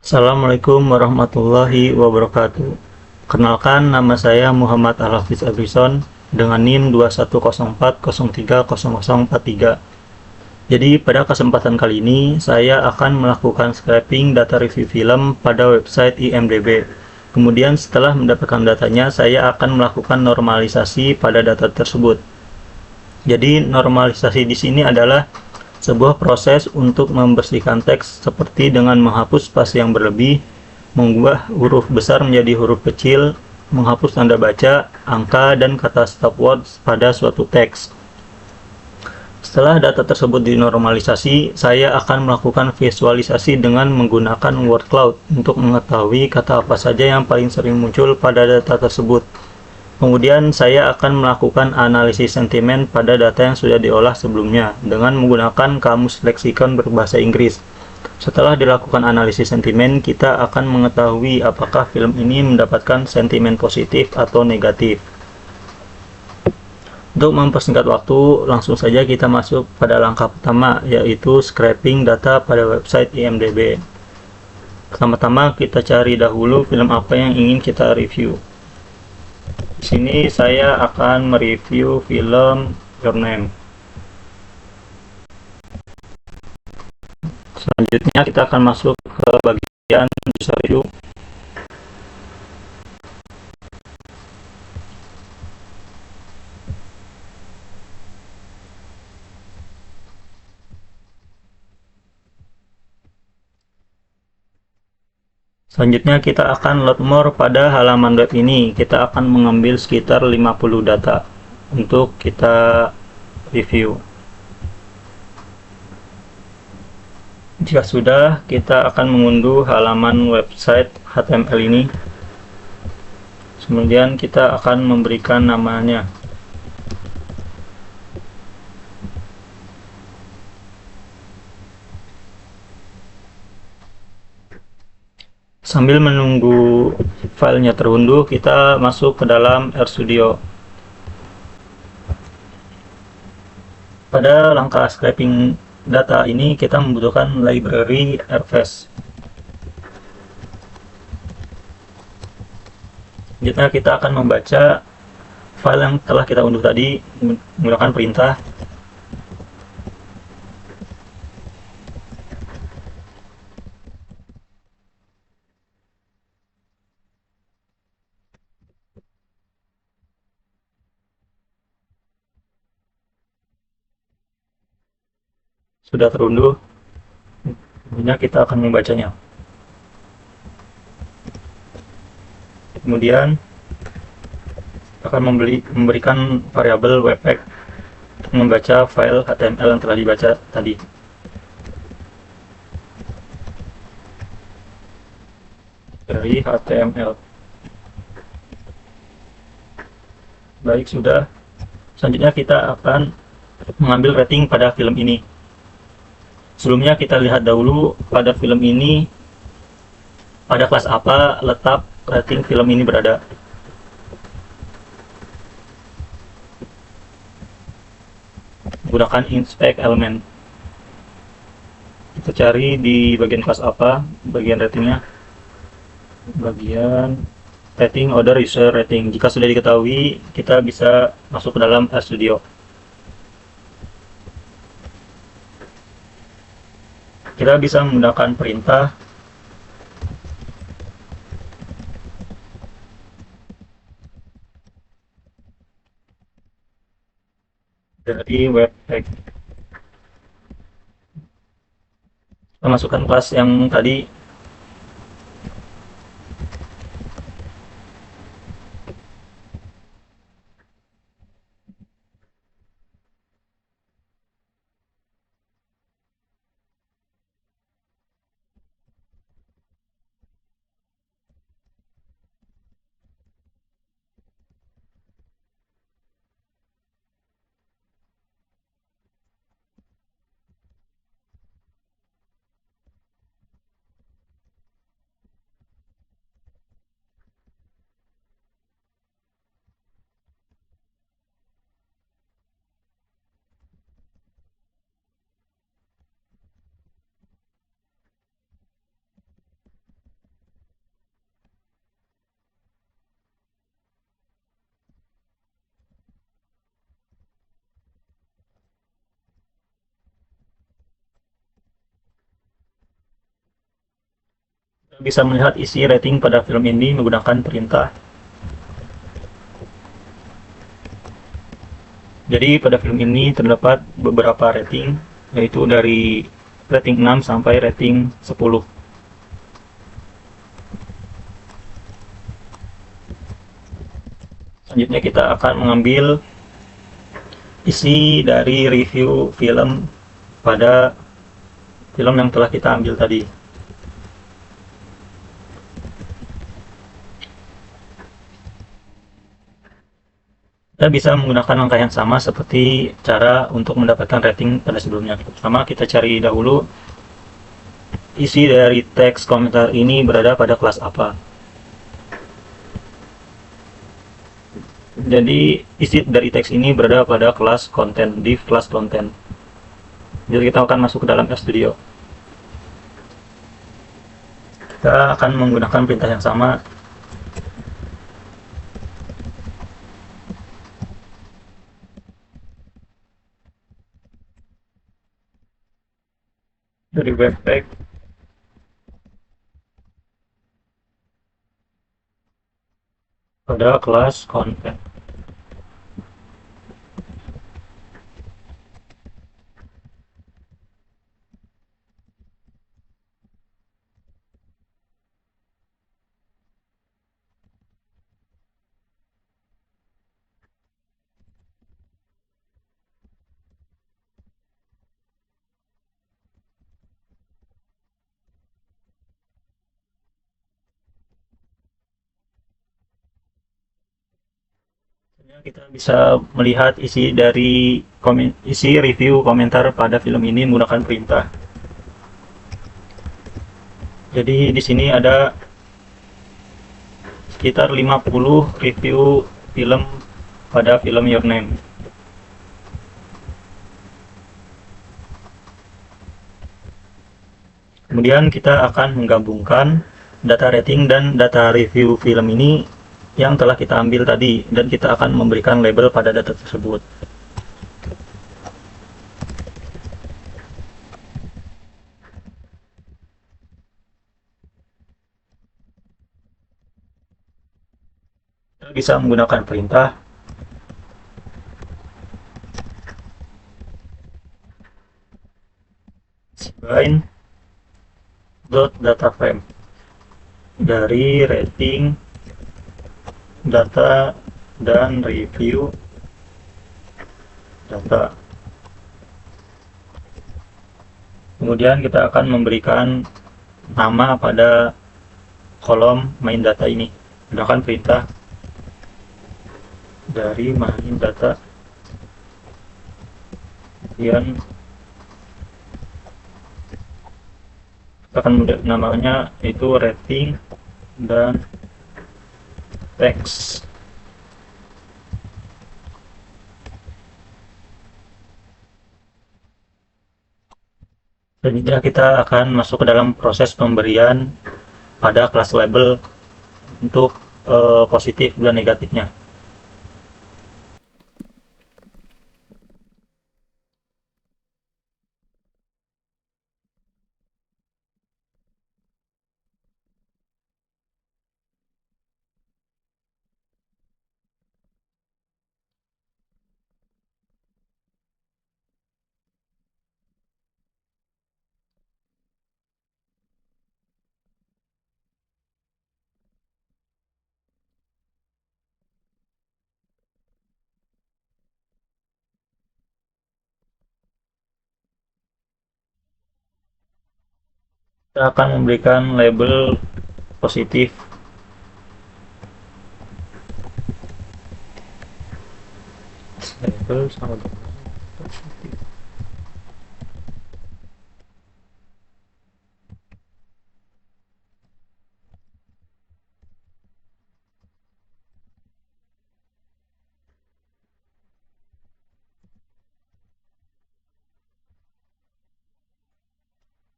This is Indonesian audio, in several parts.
Assalamualaikum warahmatullahi wabarakatuh. Kenalkan, nama saya Muhammad Al-Hafiz Abrison dengan NIM 2104030043. Jadi pada kesempatan kali ini saya akan melakukan scraping data review film pada website IMDb. Kemudian setelah mendapatkan datanya, saya akan melakukan normalisasi pada data tersebut. Jadi normalisasi di sini adalah sebuah proses untuk membersihkan teks seperti dengan menghapus spasi yang berlebih, mengubah huruf besar menjadi huruf kecil, menghapus tanda baca, angka, dan kata stop words pada suatu teks. Setelah data tersebut dinormalisasi, saya akan melakukan visualisasi dengan menggunakan word cloud untuk mengetahui kata apa saja yang paling sering muncul pada data tersebut. Kemudian saya akan melakukan analisis sentimen pada data yang sudah diolah sebelumnya dengan menggunakan kamus leksikon berbahasa Inggris. Setelah dilakukan analisis sentimen, kita akan mengetahui apakah film ini mendapatkan sentimen positif atau negatif. Untuk mempersingkat waktu, langsung saja kita masuk pada langkah pertama, yaitu scraping data pada website IMDb. Pertama-tama kita cari dahulu film apa yang ingin kita review. Di sini saya akan mereview film Your Name. Selanjutnya kita akan masuk ke bagian user review. Selanjutnya kita akan load more pada halaman web ini. Kita akan mengambil sekitar 50 data untuk kita review. Jika sudah, kita akan mengunduh halaman website HTML ini. Kemudian kita akan memberikan namanya. Sambil menunggu filenya terunduh, kita masuk ke dalam RStudio. Pada langkah scraping data ini, kita membutuhkan library RFS. Selanjutnya kita akan membaca file yang telah kita unduh tadi menggunakan perintah. Sudah terunduh, kemudian kita akan membacanya. Kemudian akan memberikan variabel webpack untuk membaca file HTML yang telah dibaca tadi. Dari HTML. Baik, sudah. Selanjutnya kita akan mengambil rating pada film ini. Sebelumnya kita lihat dahulu pada film ini, pada kelas apa letak rating film ini berada. Gunakan inspect element. Kita cari di bagian kelas apa, bagian ratingnya. Bagian rating order user rating. Jika sudah diketahui, kita bisa masuk ke dalam RStudio. Kita bisa menggunakan perintah dari webpack. Kita masukkan kelas yang tadi. Bisa melihat isi rating pada film ini menggunakan perintah. Jadi pada film ini terdapat beberapa rating, yaitu dari rating 6 sampai rating 10. Selanjutnya kita akan mengambil isi dari review film pada film yang telah kita ambil tadi. Kita bisa menggunakan langkah yang sama seperti cara untuk mendapatkan rating pada sebelumnya. Pertama, kita cari dahulu isi dari teks komentar ini berada pada kelas apa. Jadi isi dari teks ini berada pada kelas konten, div kelas konten. Jadi kita akan masuk ke dalam RStudio. Kita akan menggunakan perintah yang sama. Dari webpack pada kelas konten. Kita bisa melihat isi dari isi review komentar pada film ini menggunakan perintah. Jadi di sini ada sekitar 50 review film pada film Your Name. Kemudian kita akan menggabungkan data rating dan data review film ini yang telah kita ambil tadi, dan kita akan memberikan label pada data tersebut. Kita bisa menggunakan perintah bind data frame dari rating, data, dan review data. Kemudian kita akan memberikan nama pada kolom main data ini menggunakan perintah dari main data. Kemudian kita akan namanya itu rating dan teks. Selanjutnya kita akan masuk ke dalam proses pemberian pada kelas label untuk positif dan negatifnya. Kita akan memberikan label positif. Label sama dengan positif.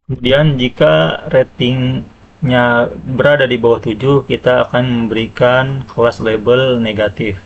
Kemudian jika ratingnya berada di bawah 7, kita akan memberikan kelas label negatif.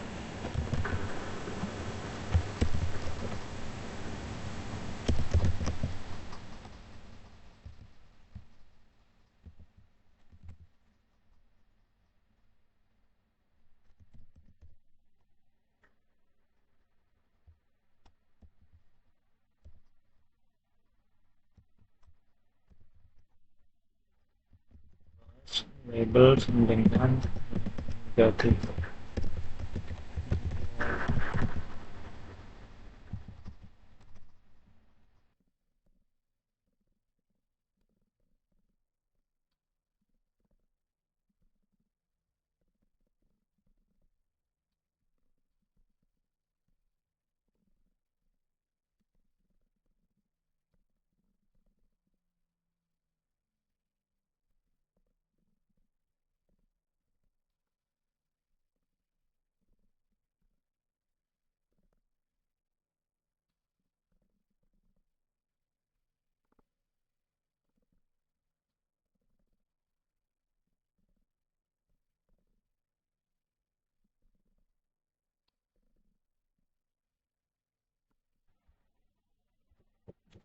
label dengan negatif.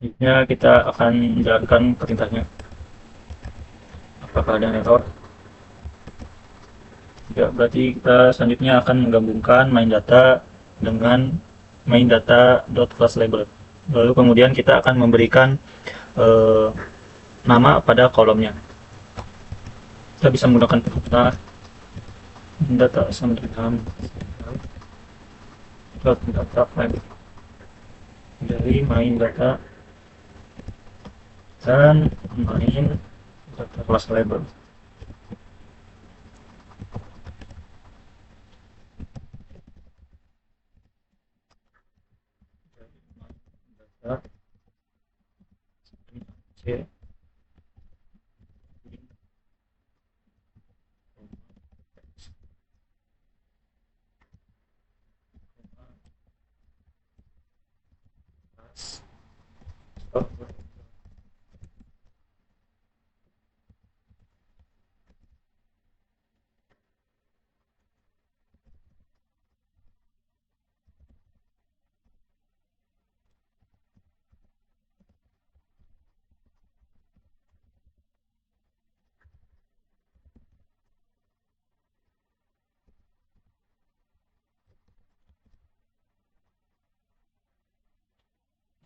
Selanjutnya kita akan menjalankan perintahnya. Apakah ada error? Ya, berarti kita selanjutnya akan menggabungkan main data dengan main data.classLabel. Lalu kemudian kita akan memberikan eh, nama pada kolomnya. Kita bisa menggunakan perintah data sama dengan data file dari main data dan main data class label. Data C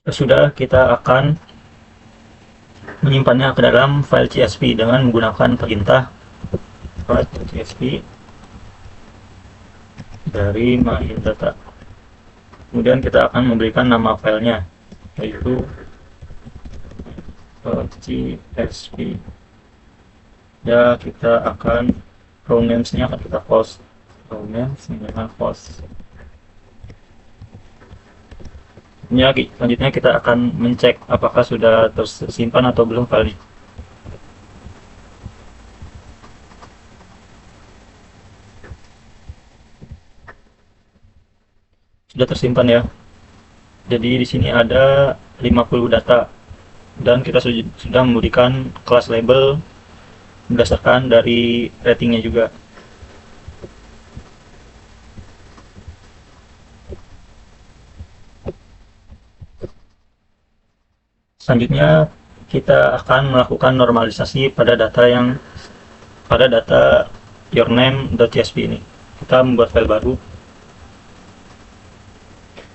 sudah, kita akan menyimpannya ke dalam file CSV dengan menggunakan perintah file CSV dari main data. Kemudian kita akan memberikan nama filenya, yaitu CSV. Ya, kita akan row names-nya akan kita post. Row names dengan post. Ya, selanjutnya kita akan mencek apakah sudah tersimpan atau belum filenya. Sudah tersimpan ya. Jadi di sini ada 50 data dan kita sudah memberikan kelas label berdasarkan dari ratingnya juga. Selanjutnya kita akan melakukan normalisasi pada data yourname.csv ini. Kita membuat file baru.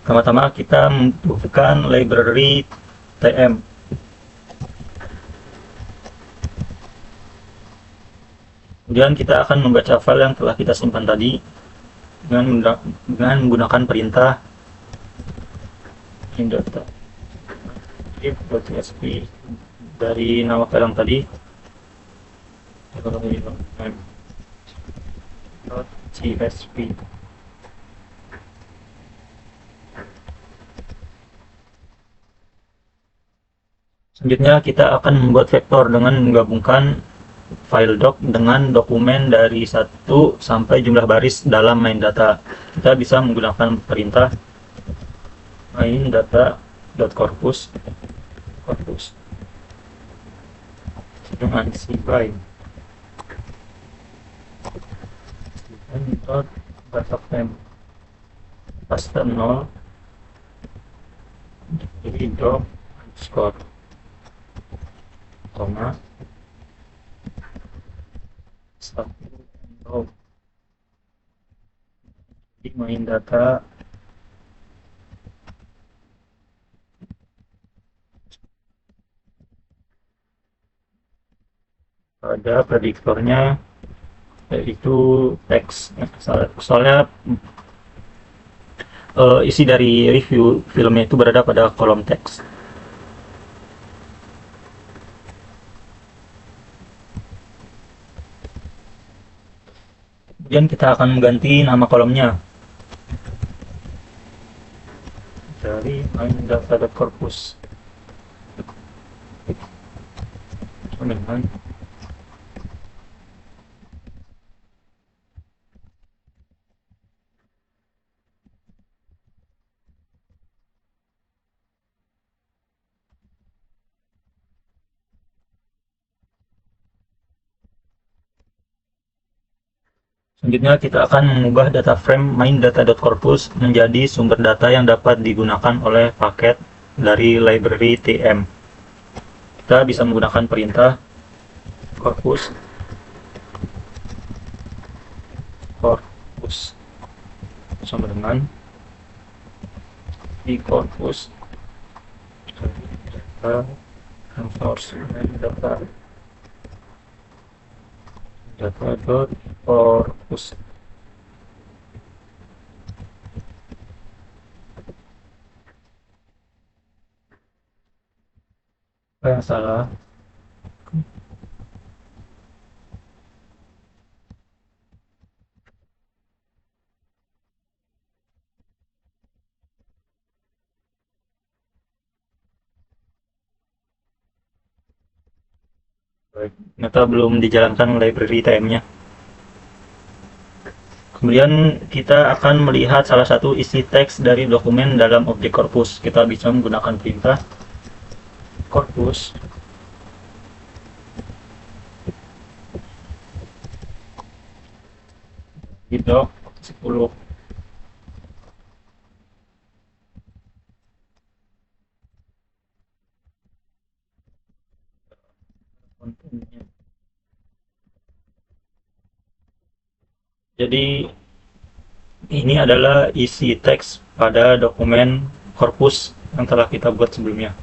Pertama-tama kita membutuhkan library tm. Kemudian kita akan membaca file yang telah kita simpan tadi dengan menggunakan perintah data if.csv dari nama file yang tadi .csv. Selanjutnya kita akan membuat vektor dengan menggabungkan file doc dengan dokumen dari 1 sampai jumlah baris dalam main data. Kita bisa menggunakan perintah main data.corpus dengan cbind .dataname custom 0 jadi doc underscore koma 1 row di main data pada prediktornya yaitu teks. Soalnya isi dari review filmnya itu berada pada kolom teks. Kemudian kita akan mengganti nama kolomnya dari main.data.corpus dengan selanjutnya kita akan mengubah data frame main.data.corpus menjadi sumber data yang dapat digunakan oleh paket dari library TM. Kita bisa menggunakan perintah corpus sama dengan di corpus data source data.corpus. Apa yang salah? Baik, ternyata belum dijalankan library TM-nya. Kemudian kita akan melihat salah satu isi teks dari dokumen dalam objek corpus. Kita bisa menggunakan perintah corpus di doc 10. Kontennya. Jadi ini adalah isi teks pada dokumen corpus yang telah kita buat sebelumnya.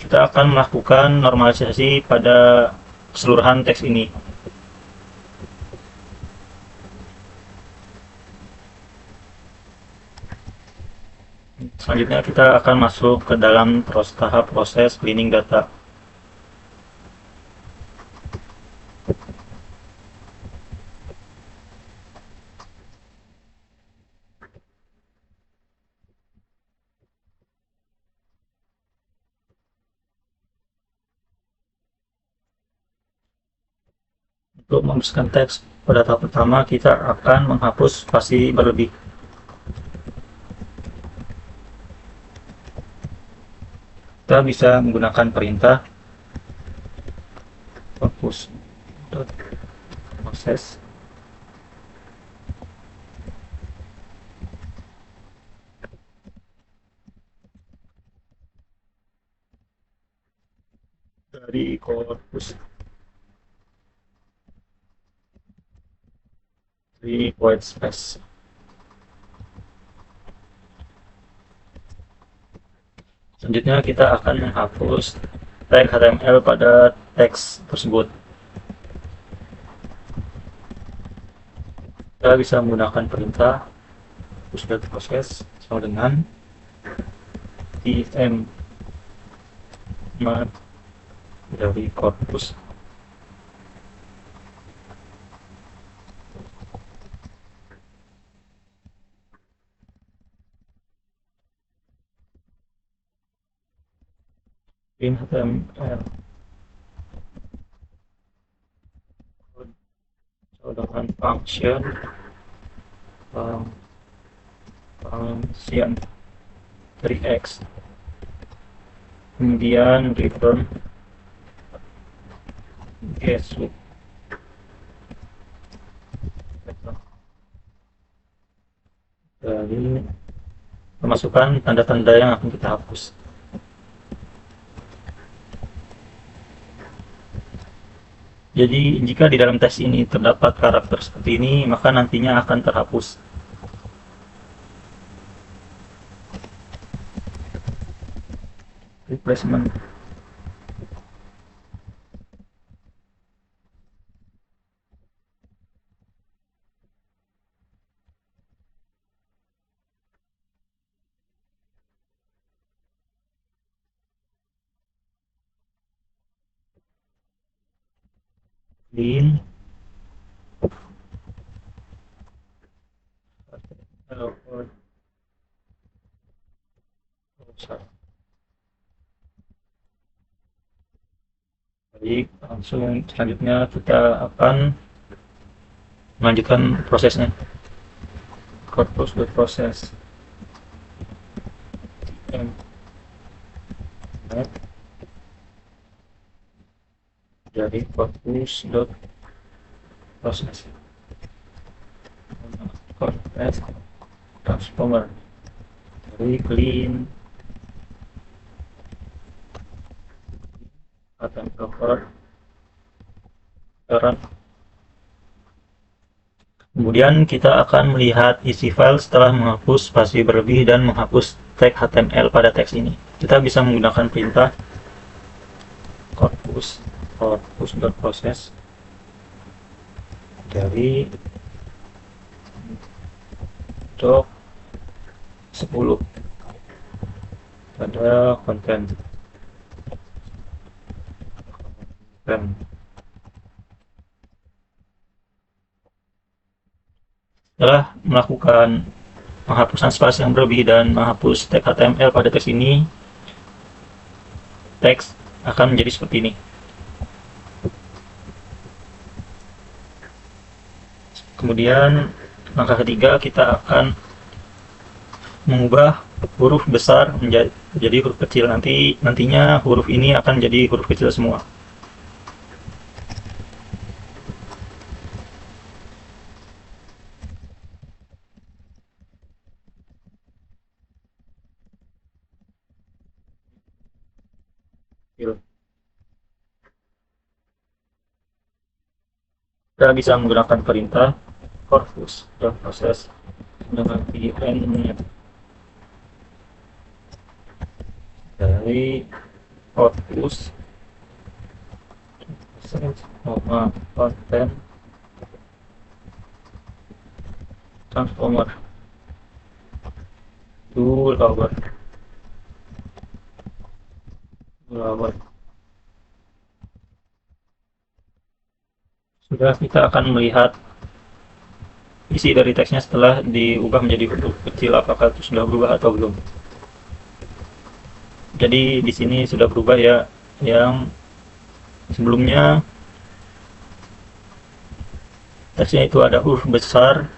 Kita akan melakukan normalisasi pada keseluruhan teks ini. Selanjutnya kita akan masuk ke dalam tahap proses cleaning data. Untuk memasukkan teks pada tahap pertama, kita akan menghapus spasi berlebih. Kita bisa menggunakan perintah corpus.proses dari corpus di void space. Selanjutnya kita akan menghapus tag HTML pada teks tersebut. Kita bisa menggunakan perintah push.process sama dengan tm dari corpus. In HTML dengan function dari X, kemudian return guess with dari memasukkan tanda-tanda yang akan kita hapus. Jadi jika di dalam tes ini terdapat karakter seperti ini, maka nantinya akan terhapus. Replacement. clean HTML. Baik, langsung selanjutnya kita akan melanjutkan prosesnya. Corpus.process jadi corpus.process transformer dari clean HTML cover run. Kemudian kita akan melihat isi file setelah menghapus spasi berlebih dan menghapus tag HTML pada teks ini. Kita bisa menggunakan perintah corpus.process dari doc 10 pada konten. Setelah melakukan penghapusan spasi yang berlebih dan menghapus tag HTML pada teks ini, teks akan menjadi seperti ini. Kemudian langkah ketiga, kita akan mengubah huruf besar menjadi huruf kecil. Nantinya huruf ini akan jadi huruf kecil semua. Kita bisa menggunakan perintah corpus.process dengan pn dari corpus content transformer to lower. Sudah, kita akan melihat isi dari teksnya setelah diubah menjadi huruf kecil, apakah itu sudah berubah atau belum. Jadi di sini sudah berubah ya, yang sebelumnya teksnya itu ada huruf besar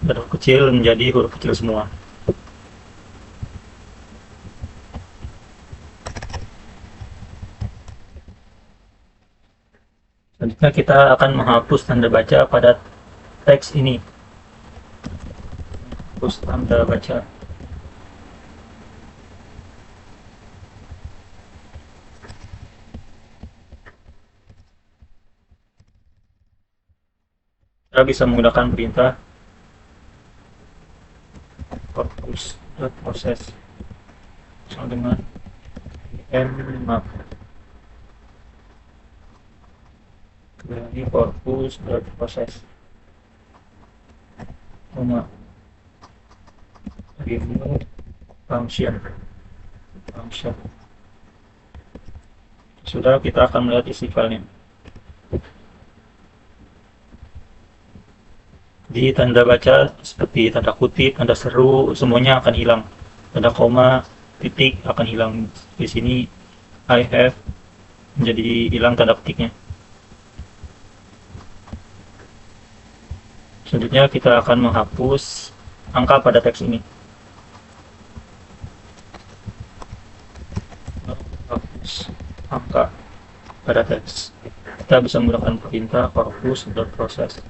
dan huruf kecil menjadi huruf kecil semua. Selanjutnya kita akan menghapus tanda baca pada teks ini. Hapus tanda baca. Kita bisa menggunakan perintah corpus.process sama dengan nmap dari corpus.process remove function. Sudah, kita akan melihat isi filenya. Di tanda baca seperti tanda kutip, tanda seru, semuanya akan hilang. Tanda koma, titik akan hilang. Di sini I have menjadi hilang tanda petiknya. Selanjutnya kita akan menghapus angka pada teks ini. Hapus angka pada teks. Kita bisa menggunakan perintah corpus.process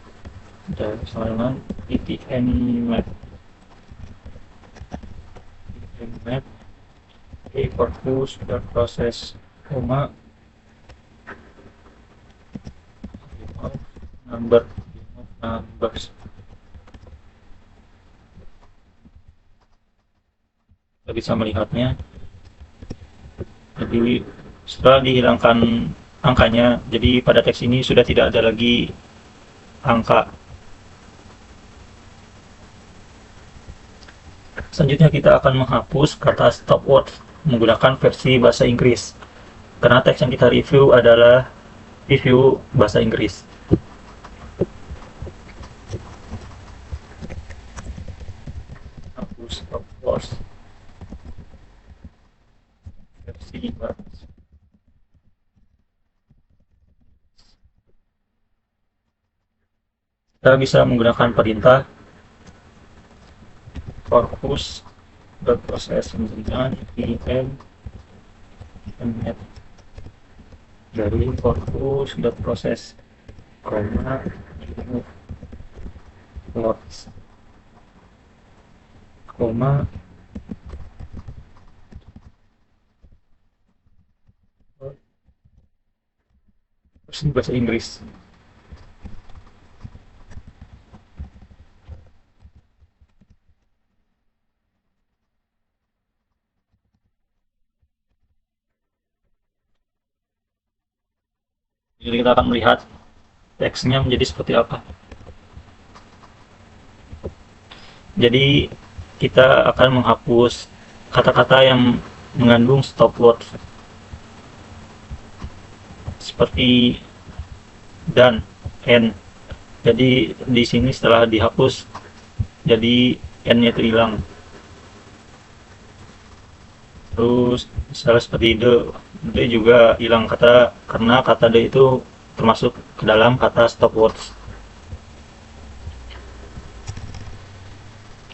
dan sama dengan nmap corpus.process numbers. Kita bisa melihatnya. Jadi setelah dihilangkan angkanya, jadi pada teks ini sudah tidak ada lagi angka. Selanjutnya kita akan menghapus kata stop word menggunakan versi bahasa Inggris. Karena teks yang kita review adalah review bahasa Inggris. stop loss versi baru. Kita bisa menggunakan perintah corpus proses dengan im mnet dari corpus proses koma lots koma terus ini bahasa Inggris. Jadi kita akan melihat teksnya menjadi seperti apa. Jadi kita akan menghapus kata-kata yang mengandung stop word seperti dan, and. Jadi di sini setelah dihapus, jadi n-nya itu hilang. Terus misalnya seperti the juga hilang karena kata the itu termasuk ke dalam kata stop words.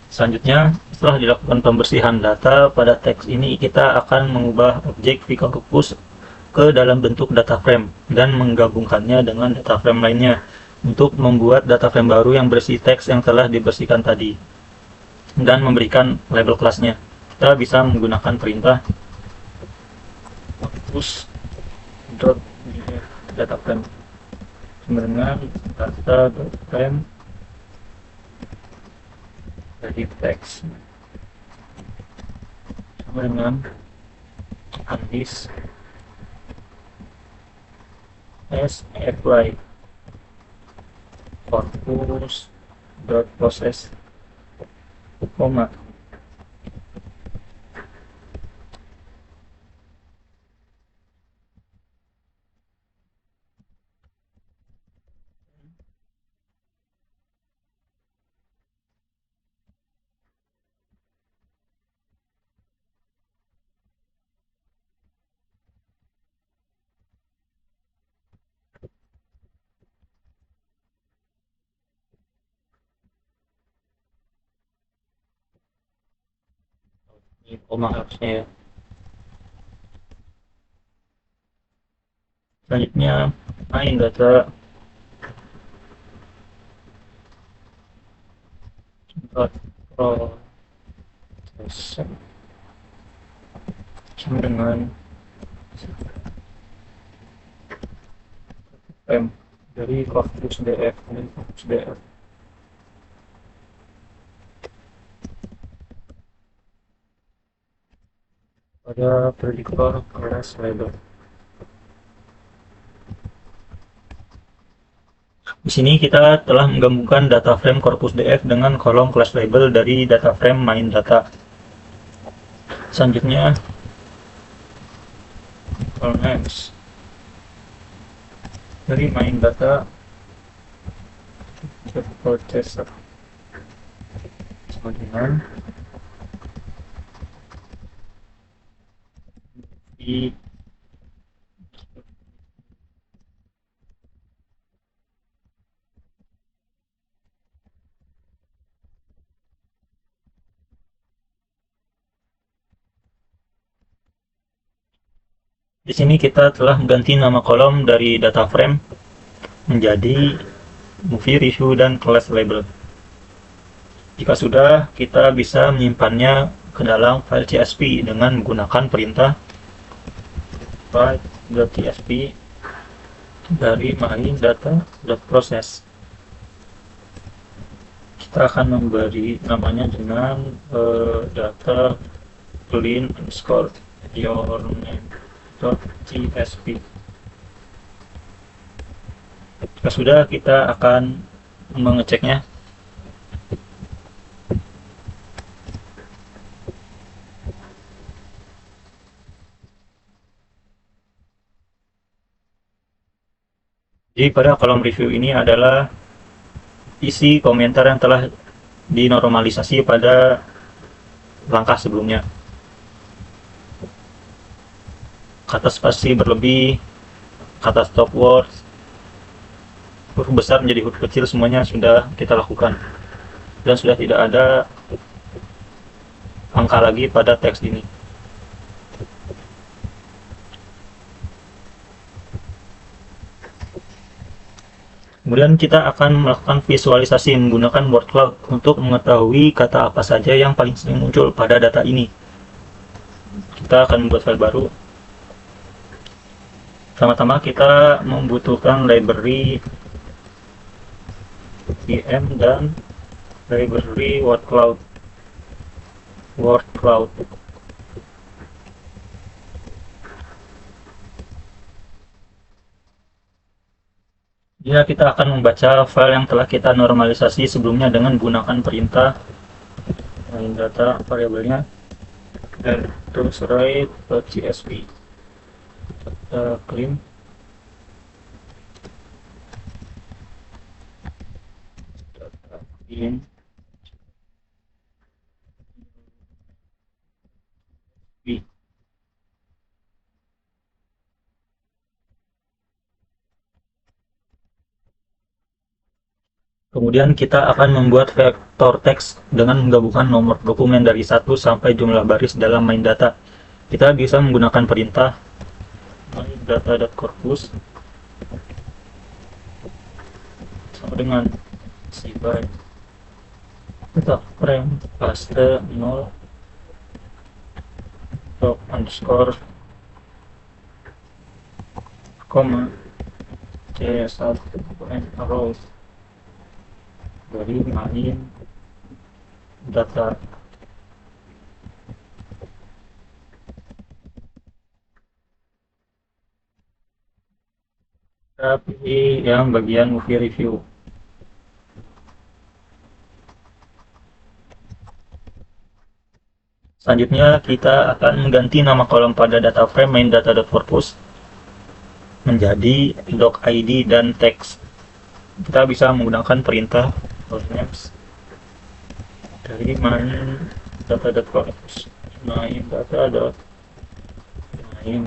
Selanjutnya, setelah dilakukan pembersihan data pada teks ini, kita akan mengubah objek VCorpus ke dalam bentuk data frame dan menggabungkannya dengan data frame lainnya untuk membuat data frame baru yang berisi teks yang telah dibersihkan tadi dan memberikan label kelasnya. Kita bisa menggunakan perintah corpus data frame dengan data frame dari teks sama dengan Andis as apply corpus process koma. Ini koma harusnya ya. Selanjutnya main data process sama dengan m dari corpus df pada prediktor class label. Di sini kita telah menggabungkan data frame corpus df dengan kolom class label dari data frame main data. Selanjutnya next dari main data processor sama dengan di sini kita telah mengganti nama kolom dari data frame menjadi movie review dan class label. Jika sudah, kita bisa menyimpannya ke dalam file CSV dengan menggunakan perintah file.csv dari main data.process. Kita akan memberi namanya dengan data clean underscore your name.csv. Jika sudah, kita akan mengeceknya. Jadi pada kolom review ini adalah isi komentar yang telah dinormalisasi pada langkah sebelumnya. Kata spasi berlebih, kata stop words, huruf besar menjadi huruf kecil, semuanya sudah kita lakukan. Dan sudah tidak ada angka lagi pada teks ini. Kemudian kita akan melakukan visualisasi menggunakan word cloud untuk mengetahui kata apa saja yang paling sering muncul pada data ini. Kita akan membuat file baru. Pertama-tama kita membutuhkan library VM dan library word cloud. Ya, kita akan membaca file yang telah kita normalisasi sebelumnya dengan menggunakan perintah main data variabelnya dan terus write.csv. Kita clean. Data in b. Kemudian kita akan membuat vektor teks dengan menggabungkan nomor dokumen dari 1 sampai jumlah baris dalam main data. Kita bisa menggunakan perintah maindata.corpus sama dengan cbyte kita frame paste 0 dot underscore koma c1 arrow dari main data. Tapi yang bagian movie review. Selanjutnya kita akan mengganti nama kolom pada data frame main data.corpus menjadi doc.id dan text. Kita bisa menggunakan perintah names dari main data.corpus main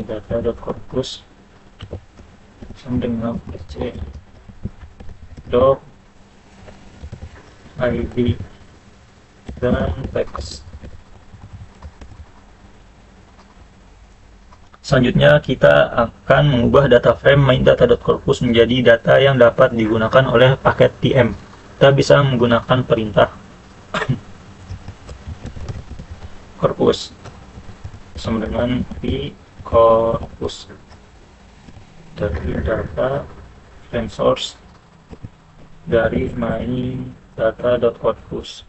data.corpus sama dengan c doc id dan text. Selanjutnya kita akan mengubah data frame main data.corpus menjadi data yang dapat digunakan oleh paket TM. Kita bisa menggunakan perintah corpus sama dengan p corpus dari data frame source dari main data.corpus.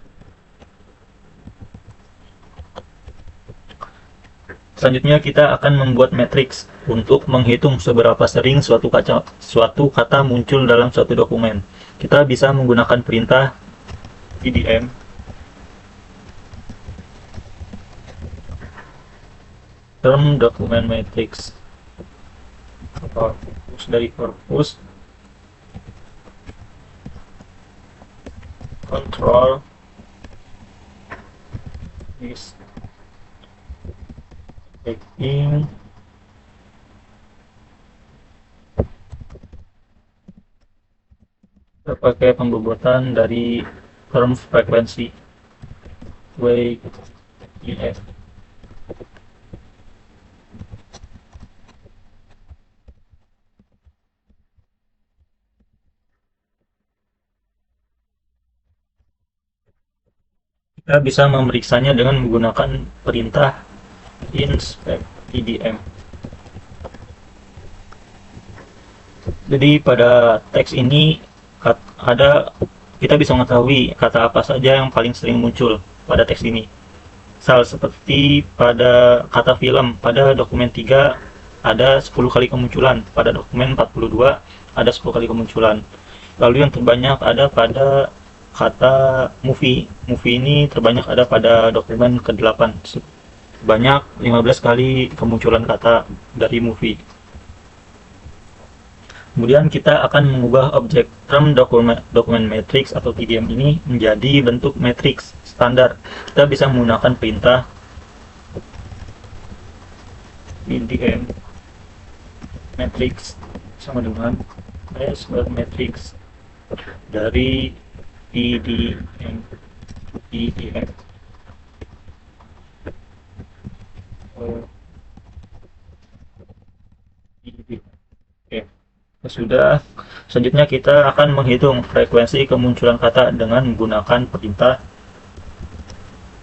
Selanjutnya kita akan membuat matriks untuk menghitung seberapa sering suatu kata muncul dalam suatu dokumen. Kita bisa menggunakan perintah pdm term document matrix corpus dari corpus control is taking kita pakai pembobotan dari term frekuensi wave if. Kita bisa memeriksanya dengan menggunakan perintah inspect pdm. Jadi pada teks ini kita bisa mengetahui kata apa saja yang paling sering muncul pada teks ini. Seperti pada kata film, pada dokumen 3 ada 10 kali kemunculan, pada dokumen 42 ada 10 kali kemunculan. Lalu yang terbanyak ada pada kata movie. Movie ini terbanyak ada pada dokumen ke-8. Banyak 15 kali kemunculan kata dari movie. Kemudian kita akan mengubah objek term document matrix atau TDM ini menjadi bentuk matrix standar. Kita bisa menggunakan perintah pdm matrix sama dengan matrix dari pdm Oke, sudah. Selanjutnya kita akan menghitung frekuensi kemunculan kata dengan menggunakan perintah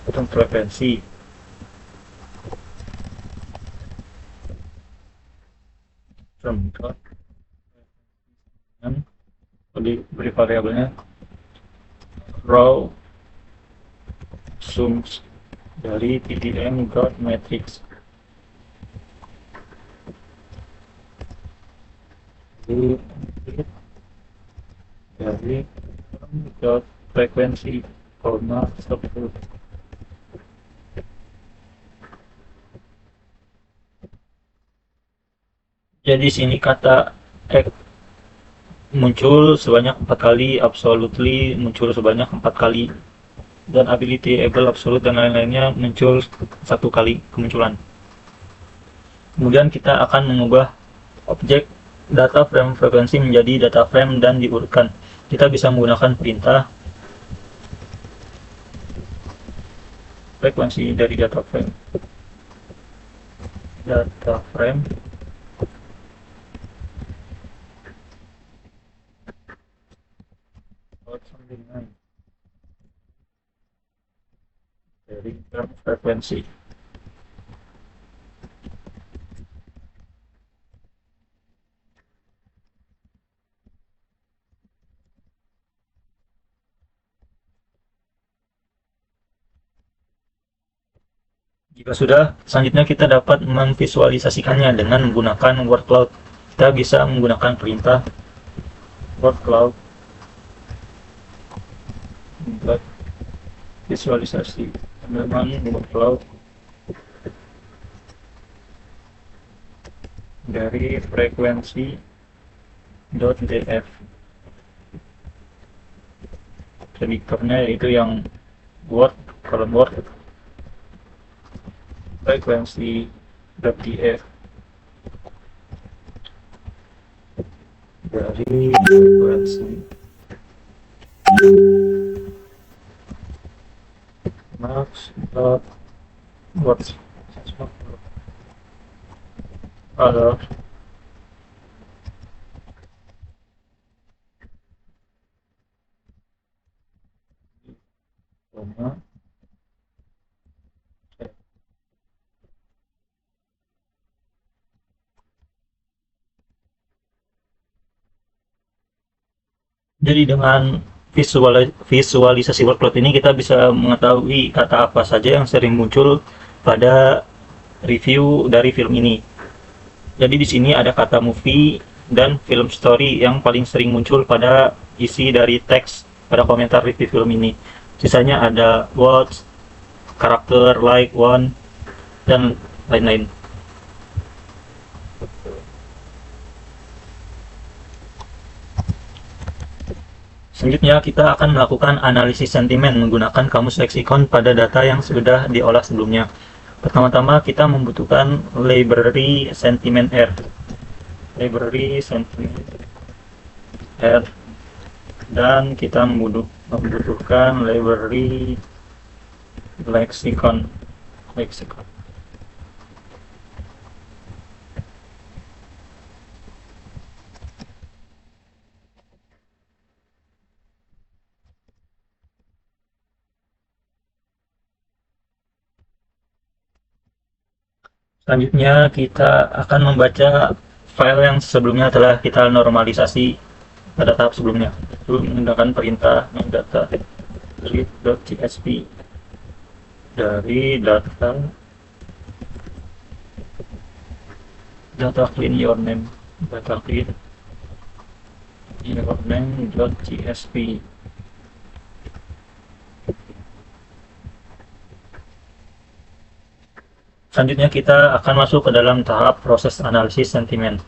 hitung frekuensi. Beri variabelnya raw sums dari pdm dot matrix dari dot frekuensi koma 10. Jadi sini kata X muncul sebanyak 4 kali, absolutely muncul sebanyak 4 kali, dan ability, able, absolute, dan lain-lainnya muncul 1 kali kemunculan. Kemudian kita akan mengubah objek data frame frekuensi menjadi data frame dan diurutkan. Kita bisa menggunakan perintah frekuensi dari data frame dari frekuensi. Jika sudah, selanjutnya kita dapat memvisualisasikannya dengan menggunakan word cloud. Kita bisa menggunakan perintah word cloud buat visualisasi dengan word cloud dari frekuensi .df. Prediktornya yaitu yang word, column word, frekuensi .df dari frekuensi max dot words color koma. Jadi dengan visualisasi word cloud ini kita bisa mengetahui kata apa saja yang sering muncul pada review dari film ini. Jadi di sini ada kata movie dan film story yang paling sering muncul pada isi dari teks pada komentar review film ini. Sisanya ada watch, karakter, like, one, dan lain-lain. Selanjutnya kita akan melakukan analisis sentimen menggunakan kamus leksikon pada data yang sudah diolah sebelumnya. Pertama-tama kita membutuhkan library sentiment R. Dan kita membutuhkan library lexicon. Selanjutnya kita akan membaca file yang sebelumnya telah kita normalisasi pada tahap sebelumnya, itu menggunakan perintah data read.csv dari data clean your name.csv. Selanjutnya kita akan masuk ke dalam tahap proses analisis sentimen.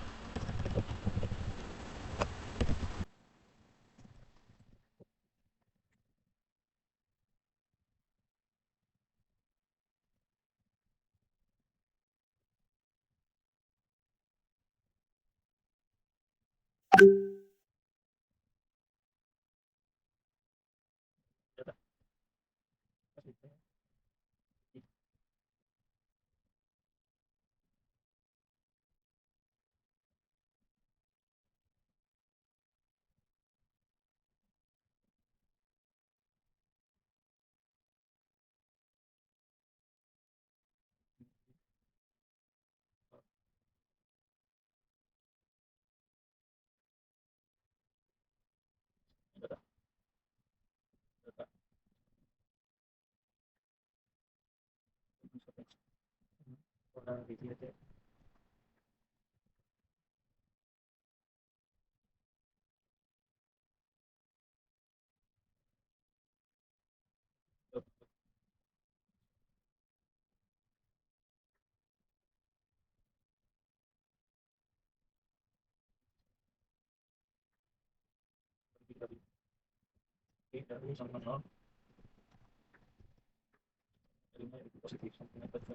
dari sama nol positif sentimen terus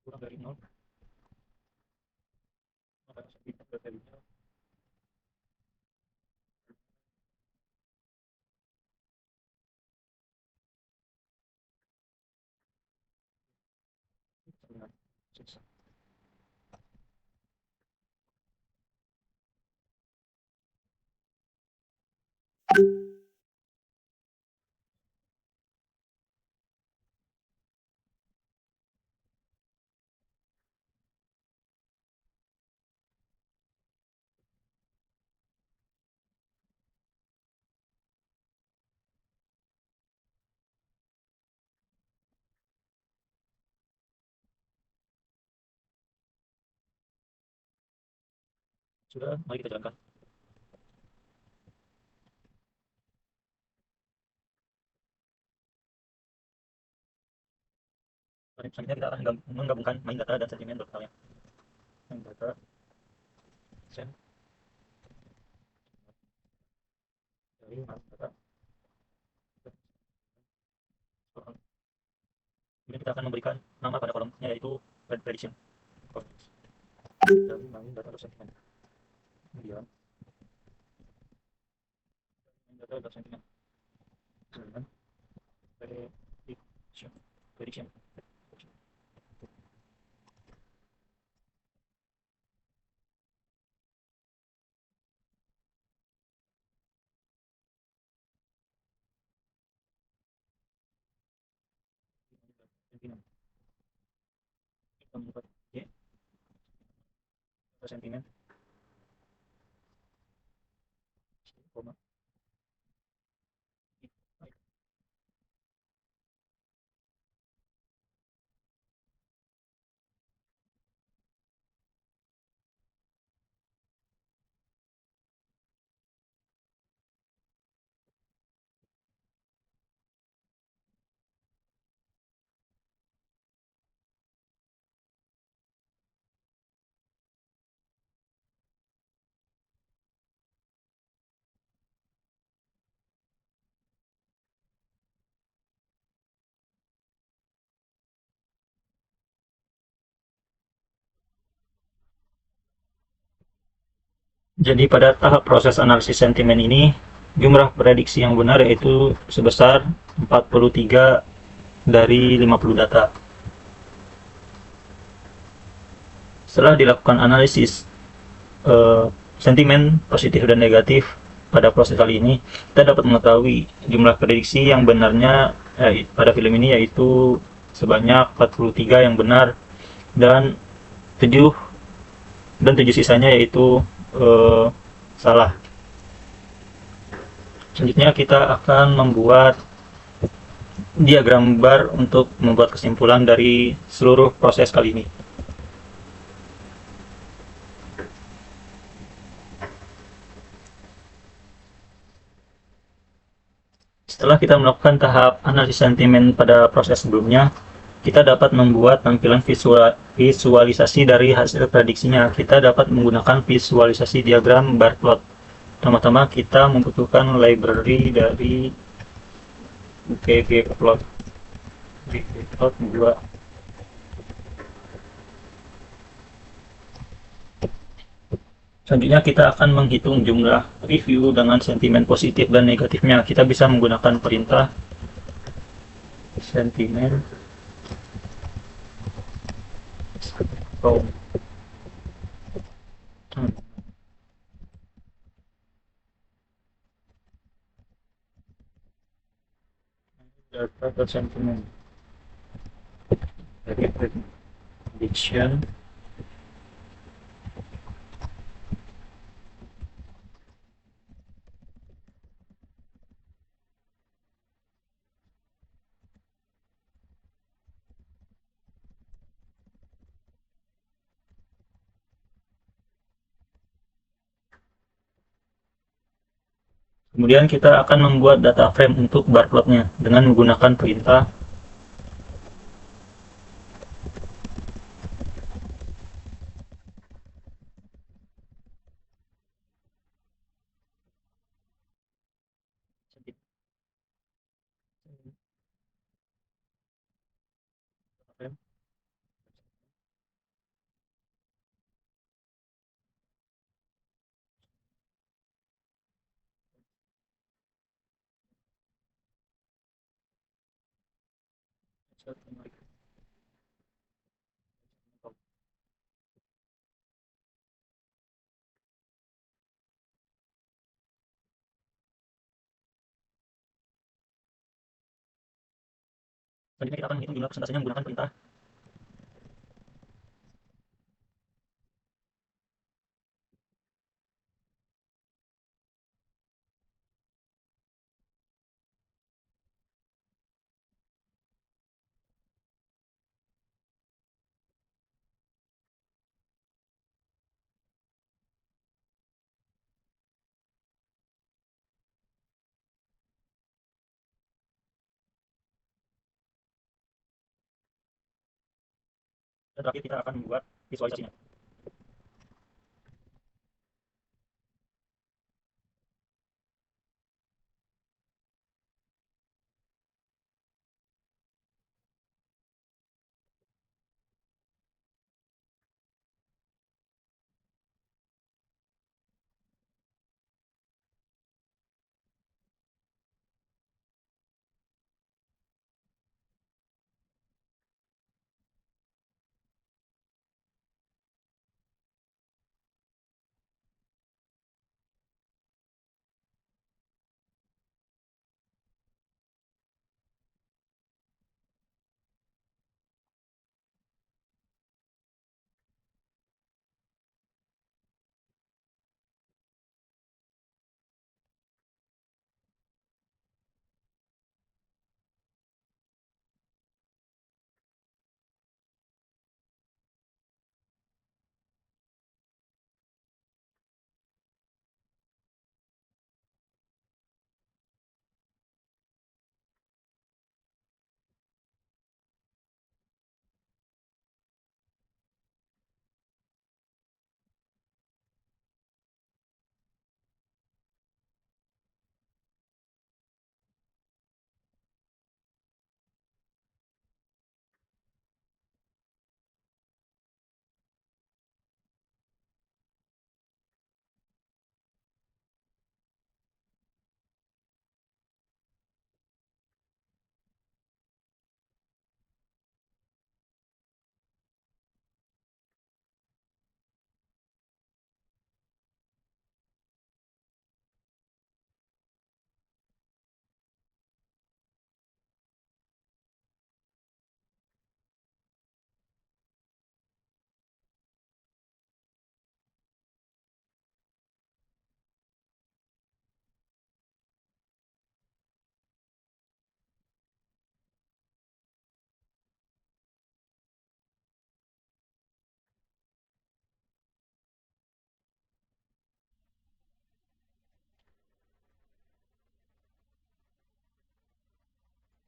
kurang dari nol maka sentimen baterainya dengan sukses. Sudah, mari kita jalankan. Selanjutnya kita akan menggabungkan main data dan sentimen lokalnya. Main data, sen, dari main data. Kemudian kita akan memberikan nama pada kolomnya yaitu prediction. Dari main data dan sentimen. Kemudian main data dan sentimen. Kemudian prediction. Prediction. Sentimen. Kita membuat Y, sentimen, koma, jadi pada tahap proses analisis sentimen ini, jumlah prediksi yang benar yaitu sebesar 43 dari 50 data. Setelah dilakukan analisis sentimen positif dan negatif pada proses kali ini, kita dapat mengetahui jumlah prediksi yang benarnya pada film ini yaitu sebanyak 43 yang benar dan 7 sisanya yaitu salah. Selanjutnya kita akan membuat diagram bar untuk membuat kesimpulan dari seluruh proses kali ini. Setelah kita melakukan tahap analisis sentimen pada proses sebelumnya, kita dapat membuat tampilan visualisasi dari hasil prediksinya. Kita dapat menggunakan visualisasi diagram bar plot. Pertama-tama kita membutuhkan library dari ggplot. ggplot 2. Selanjutnya kita akan menghitung jumlah review dengan sentimen positif dan negatifnya. Kita bisa menggunakan perintah sentimen data sentimen dari prediction Kemudian kita akan membuat data frame untuk barcode-nya dengan menggunakan perintah selanjutnya kita akan menghitung jumlah persentasenya menggunakan perintah dan terakhir kita akan membuat visualisasinya.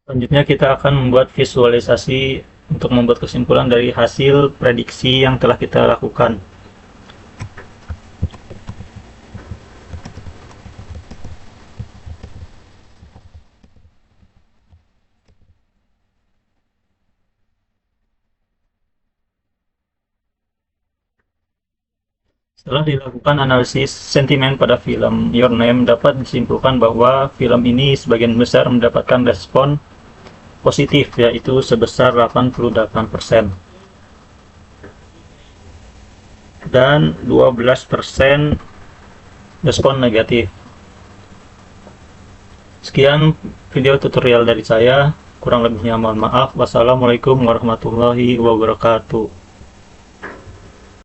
Selanjutnya kita akan membuat visualisasi untuk membuat kesimpulan dari hasil prediksi yang telah kita lakukan. Setelah dilakukan analisis sentimen pada film Your Name, dapat disimpulkan bahwa film ini sebagian besar mendapatkan respon positif, yaitu sebesar 88%, dan 12% respon negatif. Sekian video tutorial dari saya, kurang lebihnya mohon maaf. Wassalamualaikum warahmatullahi wabarakatuh.